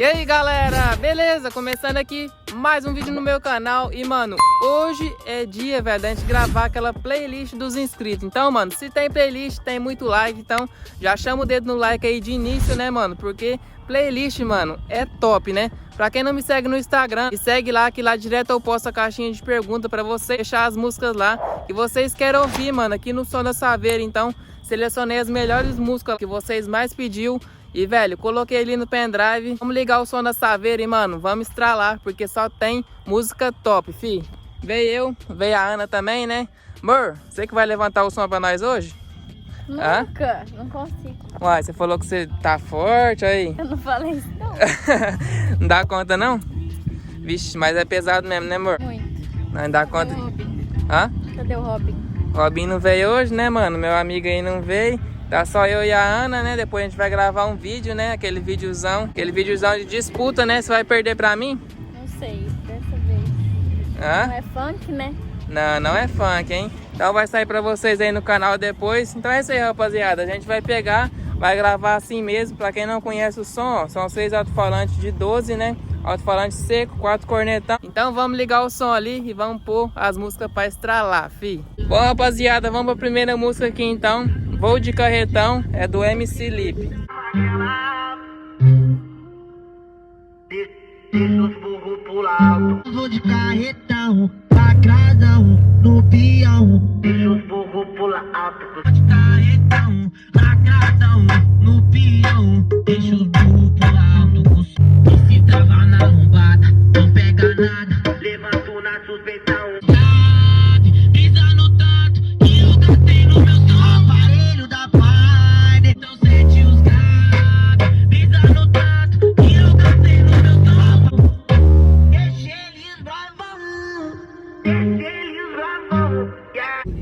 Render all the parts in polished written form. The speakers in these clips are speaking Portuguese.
E aí galera, beleza? Começando aqui mais um vídeo no meu canal. E mano, hoje é dia, velho, da gente gravar aquela playlist dos inscritos. Então mano, se tem playlist, tem muito like. Então já chama o dedo no like aí de início, né mano? Porque playlist, mano, é top, né? Pra quem não me segue no Instagram, me segue lá, que lá direto eu posto a caixinha de pergunta pra você deixar as músicas lá que vocês querem ouvir, mano, aqui no Som da Saveira. Então selecionei as melhores músicas que vocês mais pediu. E velho, coloquei ali no pendrive. Vamos ligar o Som da Saveira e mano, vamos estralar, porque só tem música top, fi. Veio eu, veio a Ana também, né? Amor, você que vai levantar o som pra nós hoje? Nunca, não consigo. Uai, você falou que você tá forte aí. Eu não falei isso não. Não dá conta não? Vixe, mas é pesado mesmo, né amor? Muito. Não dá conta. Cadê o Robin? Hã? Cadê o Robin? Robin não veio hoje, né mano? Meu amigo aí não veio. Tá só eu e a Ana, né? Depois a gente vai gravar um vídeo, né? Aquele videozão de disputa, né? Você vai perder pra mim? Não sei, dessa vez. Hã? Não é funk, né? Não, não é funk, hein? Então vai sair pra vocês aí no canal depois. Então é isso aí, rapaziada. A gente vai pegar, vai gravar assim mesmo. Pra quem não conhece o som, ó, são 6 alto-falantes de 12, né? Alto-falante seco, 4 cornetão. Então vamos ligar o som ali e vamos pôr as músicas pra estralar, fi. Bom, rapaziada, vamos pra primeira música aqui então. Voo de Carretão, é do MC Lipe. Deixa os burros pular. Vou de carretão, lacradão, no peão. Deixa os burros pular alto. Vou de carretão, lacradão, no peão. Deixa os burros pular alto. E se travar na lombada, não pega nada. Levanto na suspensão. Pisa no tanto que eu gastei no meu som. Aparelho da Pine, então sente os graves. Pisa no tanto que eu gastei no meu som. Deixa eles bravão. Deixa eles bravão.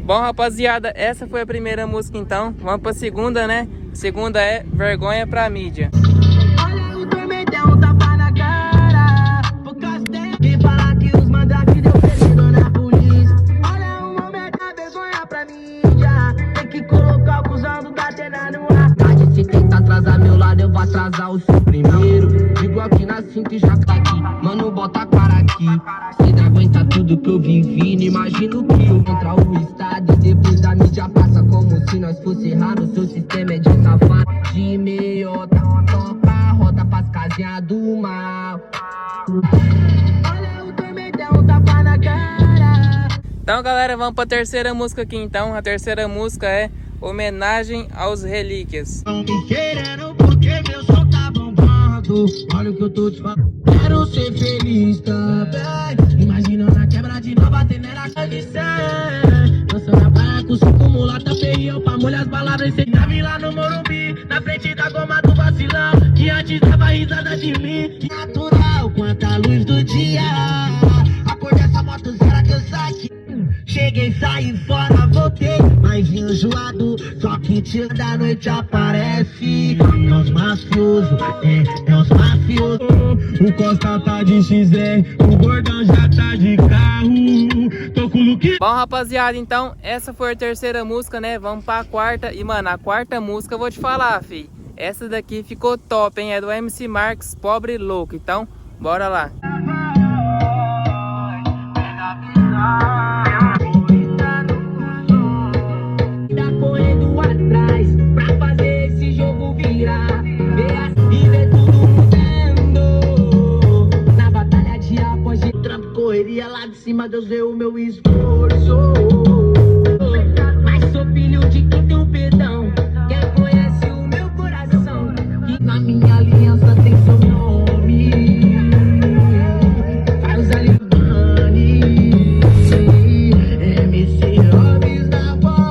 Bom, rapaziada, essa foi a primeira música então. Vamos pra segunda, né? A segunda é Vergonha pra Mídia. Olha o dormidão, tapa na cara. Por causa dele, quem falar que os mandrake deu ferido na polícia. Olha o momento da vergonha pra mim já. Tem que colocar o cuzão do Datena no ar. Mas se tenta atrasar meu lado, eu vou atrasar o seu primeiro. Digo aqui na cinta e já tá aqui. Mano, bota a cara aqui. Cê não aguenta tudo que eu vivi. Não imagino que eu contra o estado. E depois da mídia passa como se nós fosse errado. Seu sistema é de safado, de meiota. Toca a roda pras casinhas do mal. Olha o dormidão, tapa na cara. Então, galera, vamos pra terceira música aqui então. A terceira música é Homenagem aos Relíquias. Não me querendo porque meu som tá bombando. Olha o que eu tô te falando. Quero ser feliz também. Imagina na quebra de nova, tenera de 100. Dançando a praia com 5 mulata feio pra molhar as palavras. Cê tava lá no Morumbi, na frente da goma do vacilão. Que antes dava risada de mim. Que natural, quanta luz do dia. A cor dessa moto zero que eu saquei. Cheguei, saí fora, voltei, mas enjoado. Só que tiro da noite aparece. É os mafiosos, é os mafiosos. O Costa tá de XR, o Gordão já tá de carro. Tô com o look. Bom, rapaziada, então essa foi a terceira música, né? Vamos pra quarta. E mano, a quarta música eu vou te falar, fi. Essa daqui ficou top, hein? É do MC Marques, Pobre e Louco. Então, bora lá. Correndo atrás pra fazer esse jogo virar. E ver tudo mudando. Na batalha de após de trampo, correria lá de cima, Deus vê o meu esforço. Mas sou filho de quem tem um perdão. Quem conhece o meu coração. E na minha aliança tem seu nome. Vai usar Limani, MC Robis da bola.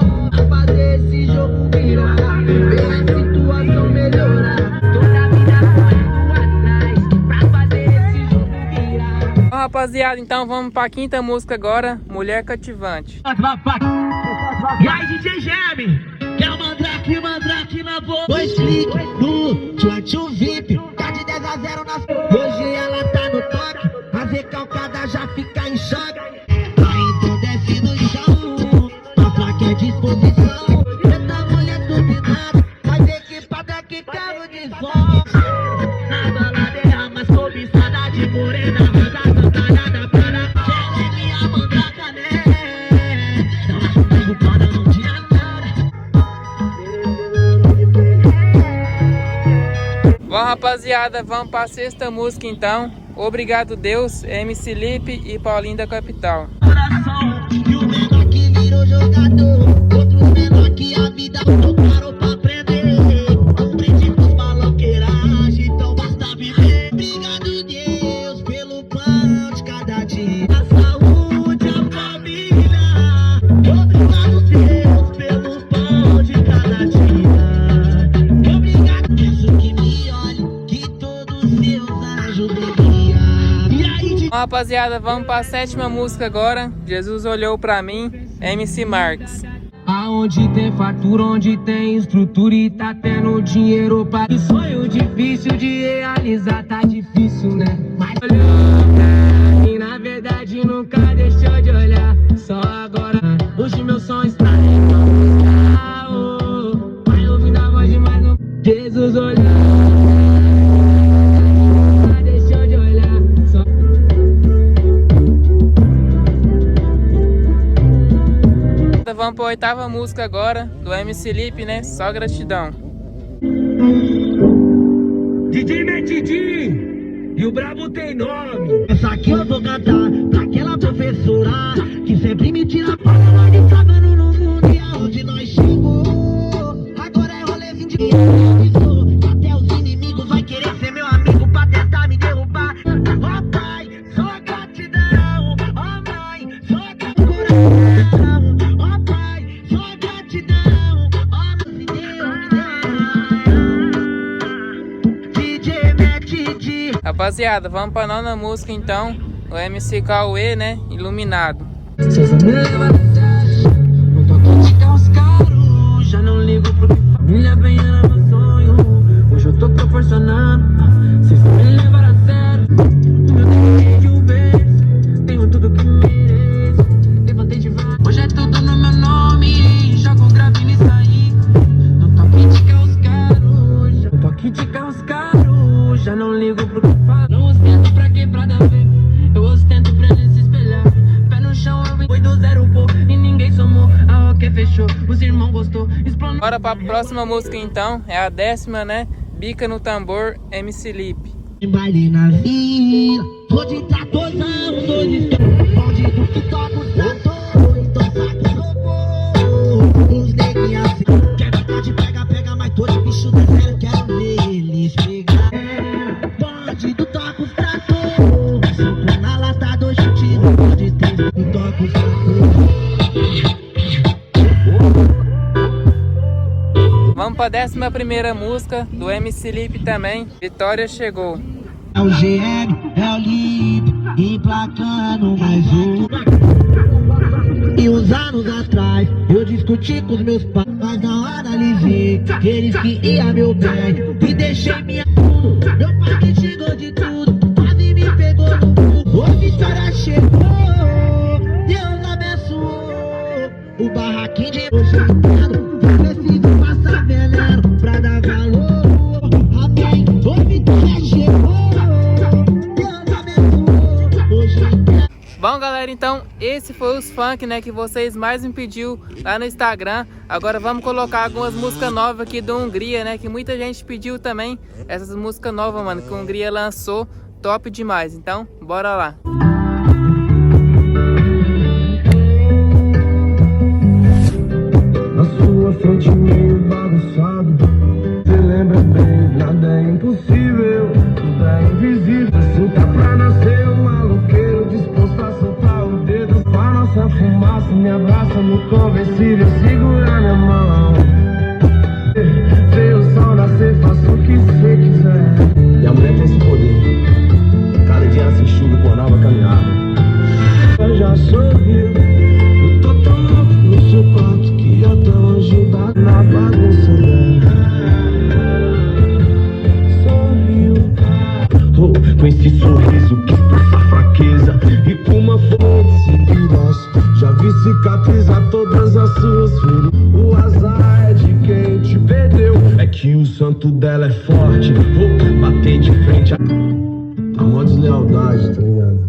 Fazer esse jogo virar, ver a situação melhorar. Toda a vida correndo atrás pra fazer esse jogo virar. Bom, rapaziada, então vamos pra quinta música agora, Mulher Cativante. E aí, DJ Geme, que é o Mandrake na boca. 2 cliques no Tchutchu VIP, tá de 10 a 0 nas. Hoje ela tá no toque, a recalcada já fica em choque. Então desce no chão, a placa é disposição. Essa mulher turbinada, mais equipada que carro de som. Na balada derrama Rapaziada, vamos para a sexta música então. Obrigado Deus, MC Lipe e Paulinho da Capital. Coração, e o menor que virou jogador, outros menor que a vida parou pra aprender. Aprendi com maloqueiragem, então basta viver. Obrigado Deus pelo pão de cada dia, a saúde, a família. Obrigado Deus pelo pão de cada dia. Obrigado, peço que me olhe, que todos seus anjos me guiam. E aí, Rapaziada, vamos para a sétima música agora. Jesus olhou pra mim, MC Marques. aonde tem fartura, onde tem estrutura e tá tendo dinheiro pra... E sonho difícil de realizar, tá difícil, né? Mas olhou e na verdade nunca deixou de olhar. Só agora, hoje meu som está vai ouvindo a voz demais no... Jesus olhou, nunca deixou de olhar. Só... Vamos para a oitava música agora, do MC Lipe, né? Só gratidão. DJ Metidi, e o brabo tem nome. Essa aqui eu vou cantar pra aquela professora que sempre me tira a palavra de trabalho no mundo. E aonde nós chegou, agora é rolezinho de até os inimigos vai querer ser meu amigo pra tentar me derrubar. Ó pai, só gratidão. Ó mãe, só gratidão. Ó pai, só gratidão. Ó meu Deus, DJ Metidi. Rapaziada, vamos para a nona música então, o MC Cauê, né? Iluminado. Cês não me levam a sério, não tô aqui de carros caros. Já não ligo pro que família bem era meu sonho. Hoje eu tô proporcionando, cês não me levam a sério. O meu tempo é de um berço, tenho tudo que mereço. Levantei de vários, hoje é tudo no meu nome. Jogo grave nisso aí. Não tô aqui de carros caros, não tô aqui de carros caros. Já não ligo pro que fala, não ostento pra quebrada ver. Eu ostento pra ele se espelhar. Pé no chão, eu vim, foi do zero pô, e ninguém somou. A roque fechou, os irmãos gostou. Explanou. Bora para a próxima música então, é a décima, né? Bica no tambor, MC Lipe. Baile na vila, tô de tratorzão, dois bandido que toca os tratores, então saca o robô. Os neguinhos assim, quer ficar de pega, mas tô de bicho da sério, quero ver eles pegar. Bandido toca os tratores, cinco na lata, dois chutes, pode ter, toca os tratores. Vamos para a 11ª música, do MC Lipe também, Vitória Chegou. É o GM, é o Lipe, emplacando mais um. E uns anos atrás, eu discuti com os meus pais, mas não analisei, eles que iam meu bem, e deixei minha tudo. Meu pai que chegou de tudo, quase me pegou no cu. Ô Vitória chegou, Deus abençoou, o barraquinho de hoje eu entendo, preciso passar veneno pra dar valor. Amém, ô Vitória chegou. Bom galera, então esse foi os funk, né, que vocês mais me pediu lá no Instagram. Agora vamos colocar algumas músicas novas aqui do Hungria, né, que muita gente pediu também. Essas músicas novas, mano, que o Hungria lançou, top demais. Então, bora lá. Na sua frente meio bagunçado, se lembra bem, nada é impossível, tudo é invisível. Assim tá pra nascer um maloqueiro, disposto a soltar o dedo pra nossa fumaça. Me abraça no conversível, segura minha mão. Vê o sol nascer, faça o que você quiser. E a mulher tem esse poder, cada dia ela se enxuga com a nova caminhada. Eu já sorriu, eu tô tão louco no seu quarto que até ajudar na bagunça dela. Sorriu, oh, com esse sorriso que passa fraqueza e uma fonte se virasse. Já vi cicatrizar todas as suas feridas. O azar é de quem te perdeu, é que o santo dela é forte. Oh, bater de frente a uma deslealdade, tá ligado?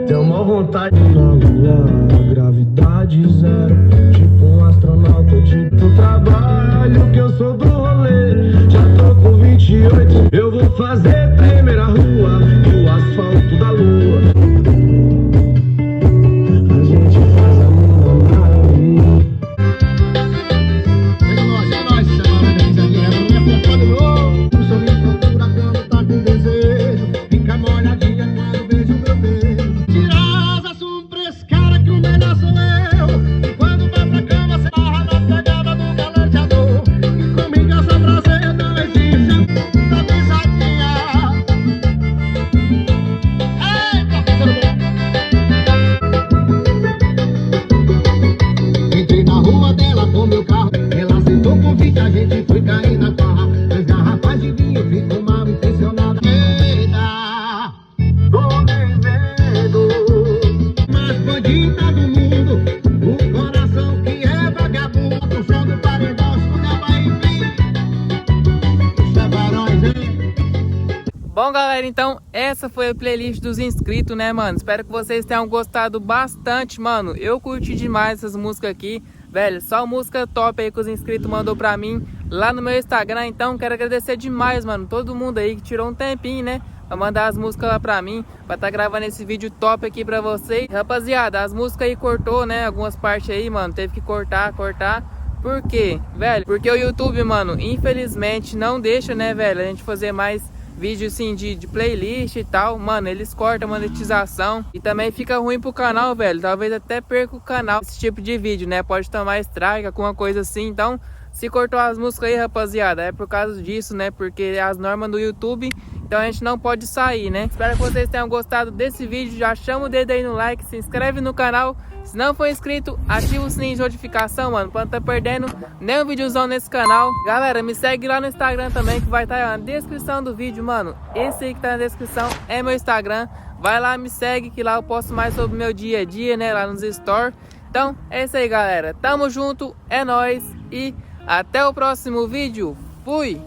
Tenho uma vontade de navegar, gravidade zero, tipo um astronauta de trabalho que eu sou do rolê. Já tô com 28, eu vou tremer a rua, o asfalto da lua. A gente faz amor na nave. É nóis, chamada de pisadinha, não é por todo novo. O sorriso furacão tá com desejo, fica molhadinha quando vejo meu beijo. Tira as assombras, cara, que o melhor sou eu. E quando vai pra cama, cê barra na pegada do galanteador. E comigo essa prazer não existe, tá pisadinha. Entrei na rua dela com meu carro, ela aceitou o convite, a gente foi cair na farra. Dois garrafas de vinho, ficou mal impressionada. Eita, tô devendo, mais bandida do mundo, o coração que é vagabundo. O som do paredão, escutava enfim, os chavarões, hein? Bom, galera, então essa foi a playlist dos inscritos, né, mano? Espero que vocês tenham gostado bastante, mano. Eu curti demais essas músicas aqui, velho. Só música top aí que os inscritos mandou pra mim lá no meu Instagram. Então quero agradecer demais, mano, todo mundo aí que tirou um tempinho, né, pra mandar as músicas lá pra mim, pra tá gravando esse vídeo top aqui pra vocês. Rapaziada, as músicas aí cortou, né, algumas partes aí, mano, teve que cortar. Por quê, velho? Porque o YouTube, mano, infelizmente não deixa, né, velho, a gente fazer mais vídeo assim de playlist e tal. Mano, eles cortam a monetização e também fica ruim pro canal, velho. Talvez até perca o canal esse tipo de vídeo, né? Pode tomar strike, alguma coisa assim. Então, se cortou as músicas aí, rapaziada, é por causa disso, né? Porque as normas do YouTube, então a gente não pode sair, né? Espero que vocês tenham gostado desse vídeo. Já chama o dedo aí no like, se inscreve no canal. Se não for inscrito, ativa o sininho de notificação, mano, pra não tá perdendo nenhum videozão nesse canal. Galera, me segue lá no Instagram também, que vai estar na descrição do vídeo, mano. Esse aí que tá na descrição é meu Instagram. Vai lá, me segue, que lá eu posto mais sobre o meu dia a dia, né, lá nos stories. Então, é isso aí, galera. Tamo junto, é nóis e até o próximo vídeo. Fui!